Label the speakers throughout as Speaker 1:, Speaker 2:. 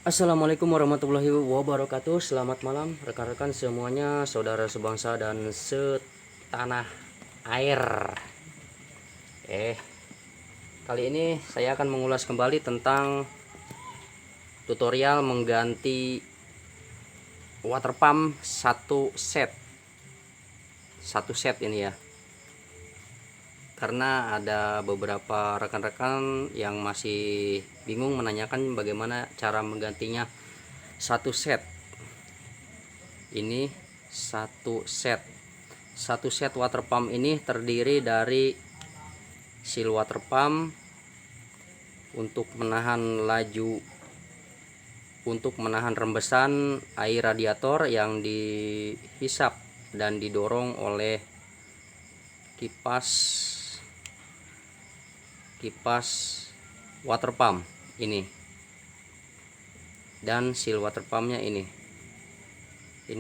Speaker 1: Assalamualaikum warahmatullahi wabarakatuh. Selamat malam rekan-rekan semuanya, saudara sebangsa dan setanah air. Kali ini saya akan mengulas kembali tentang tutorial mengganti water pump satu set ini ya. Karena ada beberapa rekan-rekan yang masih bingung menanyakan bagaimana cara menggantinya satu set. Ini satu set water pump ini terdiri dari seal water pump untuk menahan laju, untuk menahan rembesan air radiator yang dihisap dan didorong oleh kipas water pump ini, dan seal water pumpnya ini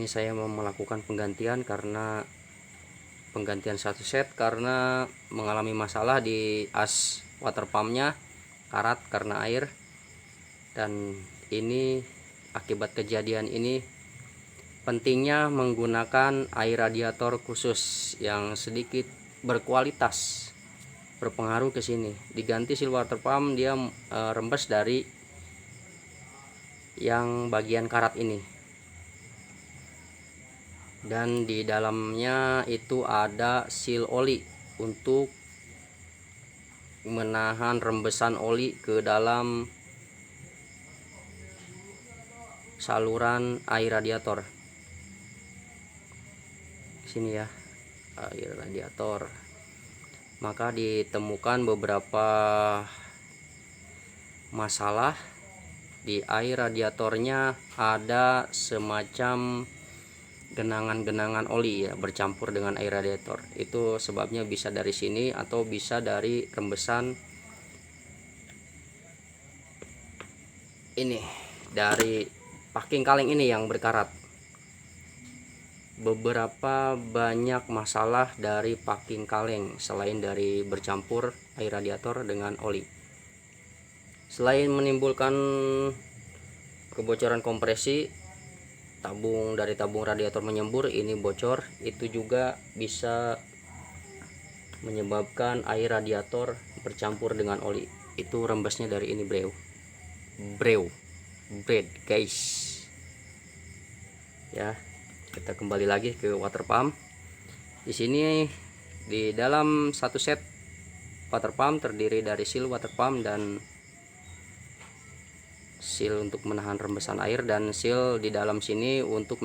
Speaker 1: saya mau melakukan penggantian satu set karena mengalami masalah di as water pumpnya, karat karena air. Dan ini akibat kejadian ini pentingnya menggunakan air radiator khusus yang sedikit berkualitas, berpengaruh ke sini. Diganti seal water pump, dia rembes dari yang bagian karat ini, dan di dalamnya itu ada seal oli untuk menahan rembesan oli ke dalam saluran air radiator. Sini ya, air radiator. Maka ditemukan beberapa masalah di air radiatornya, ada semacam genangan-genangan oli ya, bercampur dengan air radiator. Itu sebabnya bisa dari sini atau bisa dari rembesan ini, dari packing kaleng ini yang berkarat. Beberapa banyak masalah dari packing kaleng selain dari bercampur air radiator dengan oli. Selain menimbulkan kebocoran kompresi, tabung radiator menyembur, ini bocor, itu juga bisa menyebabkan air radiator bercampur dengan oli. Itu rembesnya dari ini bread guys ya. Kita kembali lagi ke water pump. Di sini di dalam satu set water pump terdiri dari seal water pump dan seal untuk menahan rembesan air, dan seal di dalam sini untuk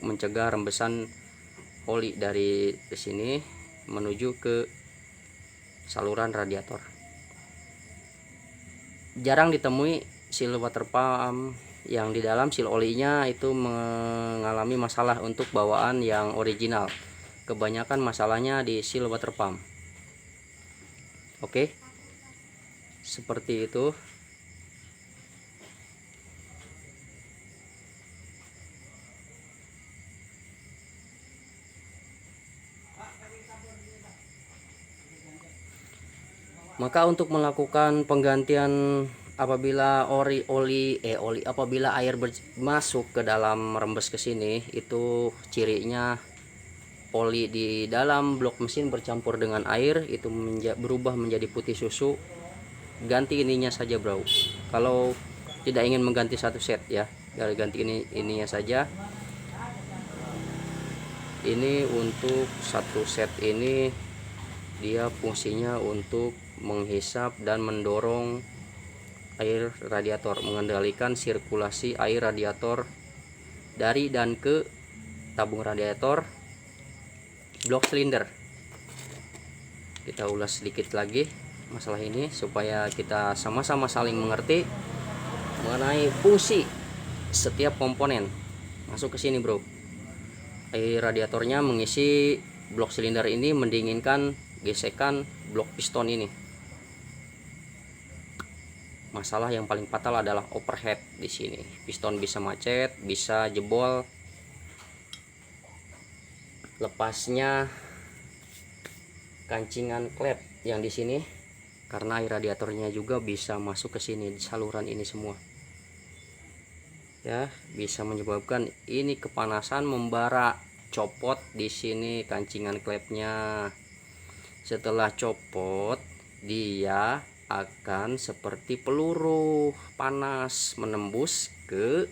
Speaker 1: mencegah rembesan oli dari sini menuju ke saluran radiator. Jarang ditemui seal water pump yang di dalam seal olinya itu mengalami masalah untuk bawaan yang original. Kebanyakan masalahnya di seal water pump. Oke, seperti itu. Maka untuk melakukan penggantian apabila apabila air masuk ke dalam rembes ke sini, itu cirinya oli di dalam blok mesin bercampur dengan air, itu berubah menjadi putih susu. Ganti ininya saja bro, kalau tidak ingin mengganti satu set ya, ganti ininya saja. Ini untuk satu set ini, dia fungsinya untuk menghisap dan mendorong air radiator, mengendalikan sirkulasi air radiator dari dan ke tabung radiator blok silinder. Kita ulas sedikit lagi masalah ini supaya kita sama-sama saling mengerti mengenai fungsi setiap komponen. Masuk ke sini bro, air radiatornya mengisi blok silinder ini, mendinginkan gesekan blok piston ini. Masalah yang paling fatal adalah overhead di sini. Piston bisa macet, bisa jebol. Lepasnya kancingan klep yang di sini karena air radiatornya juga bisa masuk ke sini di saluran ini semua. ya, bisa menyebabkan ini kepanasan membara. Copot di sini kancingan klepnya. Setelah copot, dia akan seperti peluru panas menembus ke.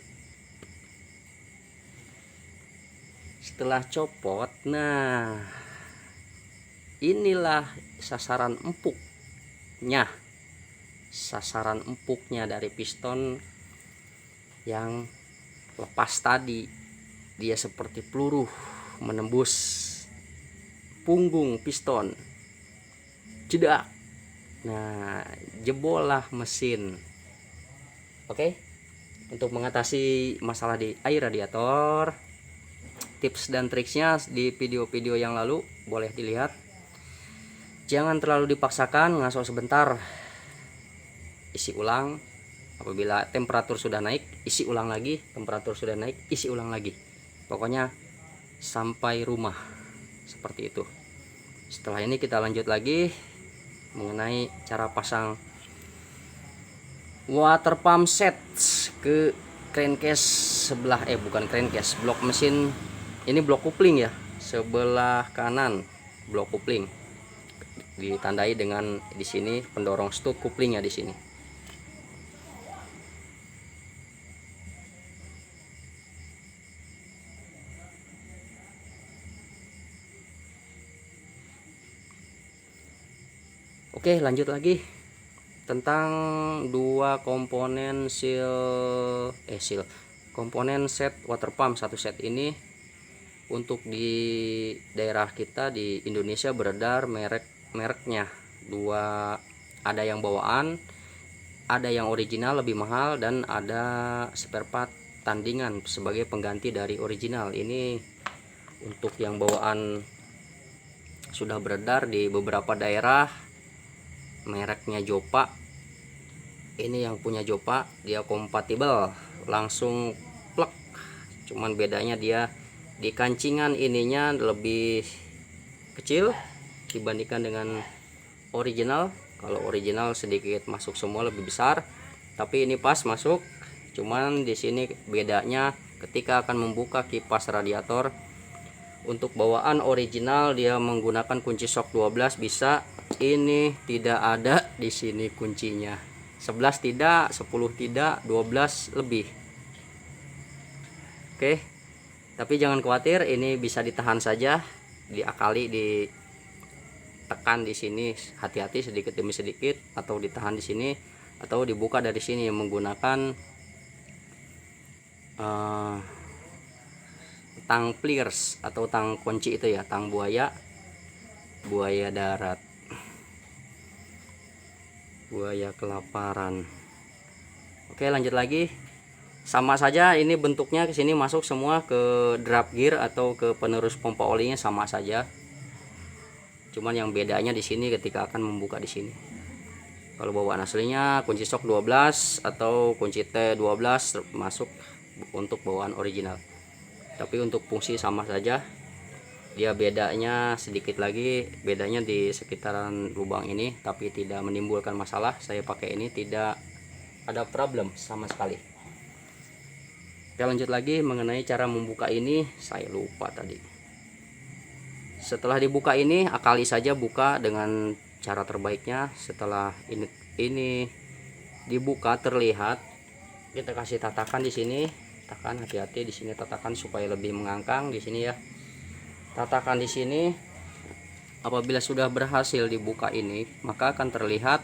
Speaker 1: Setelah copot, nah inilah sasaran empuknya. Sasaran empuknya dari piston yang lepas tadi. Dia seperti peluru menembus punggung piston. Jedak. Nah, jebollah mesin. Oke. Untuk mengatasi masalah di air radiator, tips dan triksnya di video-video yang lalu boleh dilihat. Jangan terlalu dipaksakan, ngaso sebentar. Isi ulang. Apabila temperatur sudah naik, isi ulang lagi. Temperatur sudah naik, isi ulang lagi. Pokoknya sampai rumah. Seperti itu. Setelah ini kita lanjut lagi mengenai cara pasang water pump set ke crankcase sebelah, bukan crankcase, blok mesin. Ini blok kopling ya, sebelah kanan blok kopling. Ditandai dengan di sini pendorong stud koplingnya di sini. Oke, lanjut lagi tentang dua komponen komponen set water pump. Satu set ini untuk di daerah kita di Indonesia beredar mereknya dua, ada yang bawaan, ada yang original lebih mahal, dan ada spare part tandingan sebagai pengganti dari original. Ini untuk yang bawaan sudah beredar di beberapa daerah. Mereknya Jopa. Ini yang punya Jopa, dia kompatibel, langsung plek. Cuman bedanya dia di kancingan ininya lebih kecil dibandingkan dengan original. Kalau original sedikit masuk semua, lebih besar, tapi ini pas masuk. Cuman di sini bedanya ketika akan membuka kipas radiator. Untuk bawaan original dia menggunakan kunci shock 12 bisa. Ini tidak ada di sini kuncinya. 11 tidak, 10 tidak, 12 lebih. Oke. Tapi jangan khawatir, ini bisa ditahan saja, diakali, ditekan di sini, hati-hati sedikit demi sedikit, atau ditahan di sini, atau dibuka dari sini menggunakan tang pliers atau tang kunci itu ya, tang buaya darat, buaya kelaparan. Oke, lanjut lagi. Sama saja ini bentuknya, ke sini masuk semua ke drop gear atau ke penerus pompa olinya, sama saja. Cuman yang bedanya di sini ketika akan membuka di sini. Kalau bawaan aslinya kunci shock 12 atau kunci T12 masuk untuk bawaan original. Tapi untuk fungsi sama saja. Dia bedanya sedikit lagi, bedanya di sekitaran lubang ini, tapi tidak menimbulkan masalah. Saya pakai ini tidak ada problem sama sekali. Oke, lanjut lagi mengenai cara membuka ini, saya lupa tadi. Setelah dibuka ini, akali saja buka dengan cara terbaiknya. Setelah ini dibuka terlihat, kita kasih tatakan di sini. Tatakan, hati-hati di sini tatakan supaya lebih mengangkang di sini ya. Tatakan di sini. Apabila sudah berhasil dibuka ini, maka akan terlihat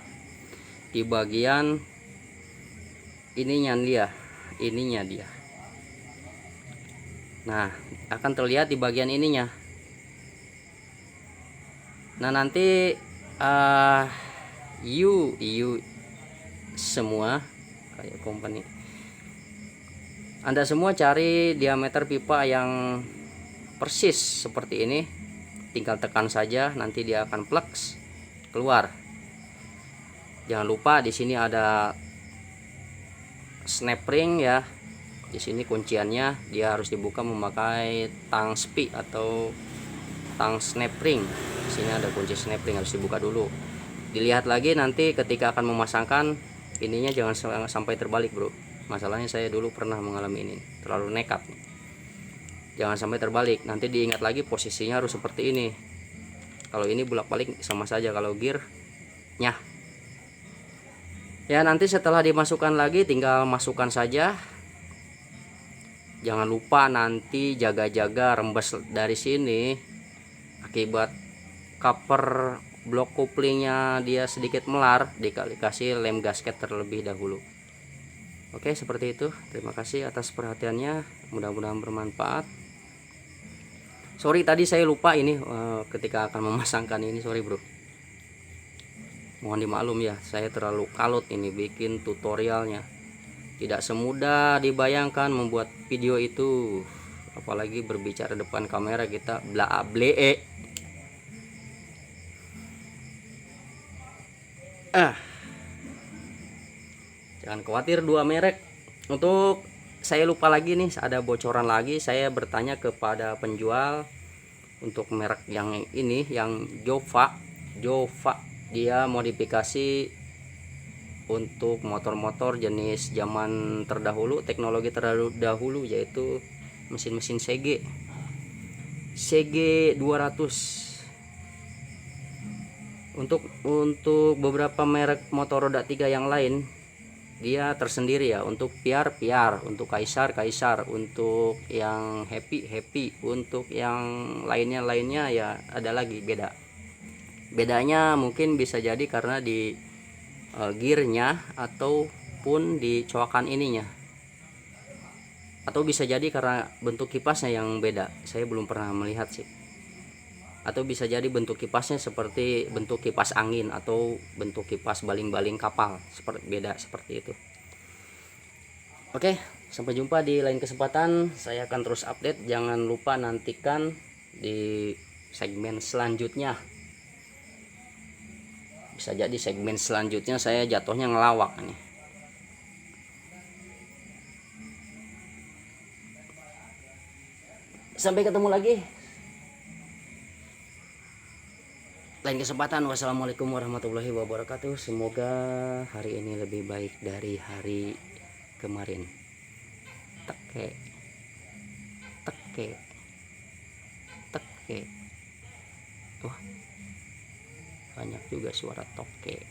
Speaker 1: di bagian ininya dia. Nah, akan terlihat di bagian ininya. Nah, nanti semua kayak company, Anda semua cari diameter pipa yang persis seperti ini, tinggal tekan saja, nanti dia akan flex keluar. Jangan lupa di sini ada snap ring ya. Di sini kunciannya dia harus dibuka memakai tang spi atau tang snap ring. Di sini ada kunci snap ring, harus dibuka dulu. Dilihat lagi nanti ketika akan memasangkan ininya, jangan sampai terbalik, bro. Masalahnya saya dulu pernah mengalami ini, terlalu nekat. Jangan sampai terbalik, nanti diingat lagi posisinya harus seperti ini. Kalau ini bolak-balik sama saja kalau gear nyah. Ya, nanti setelah dimasukkan lagi tinggal masukkan saja. Jangan lupa nanti jaga-jaga rembes dari sini, akibat cover blok couplingnya dia sedikit melar, dikasih lem gasket terlebih dahulu. Oke, seperti itu. Terima kasih atas perhatiannya, mudah-mudahan bermanfaat. Sorry tadi saya lupa ini ketika akan memasangkan ini, sorry bro, mohon dimaklum ya, saya terlalu kalut ini bikin tutorialnya. Tidak semudah dibayangkan membuat video itu, apalagi berbicara depan kamera kita bla blee. Jangan khawatir, dua merek. Untuk saya lupa lagi nih, ada bocoran lagi, saya bertanya kepada penjual untuk merek yang ini, yang Jova, dia modifikasi untuk motor-motor jenis zaman terdahulu, teknologi terdahulu, yaitu mesin-mesin CG 200. Untuk beberapa merek motor roda 3 yang lain dia tersendiri ya. Untuk PR, untuk Kaisar, untuk yang Happy, untuk yang lainnya ya ada lagi bedanya mungkin bisa jadi karena di gearnya ataupun di coakan ininya, atau bisa jadi karena bentuk kipasnya yang beda, saya belum pernah melihat sih. Atau bisa jadi bentuk kipasnya seperti bentuk kipas angin atau bentuk kipas baling-baling kapal, seperti itu. Oke, sampai jumpa di lain kesempatan, saya akan terus update. Jangan lupa nantikan di segmen selanjutnya. Bisa jadi segmen selanjutnya saya jatuhnya ngelawak nih. Sampai ketemu lagi lain kesempatan. Wassalamualaikum warahmatullahi wabarakatuh. Semoga hari ini lebih baik dari hari kemarin. Teke. Wah, banyak juga suara toke.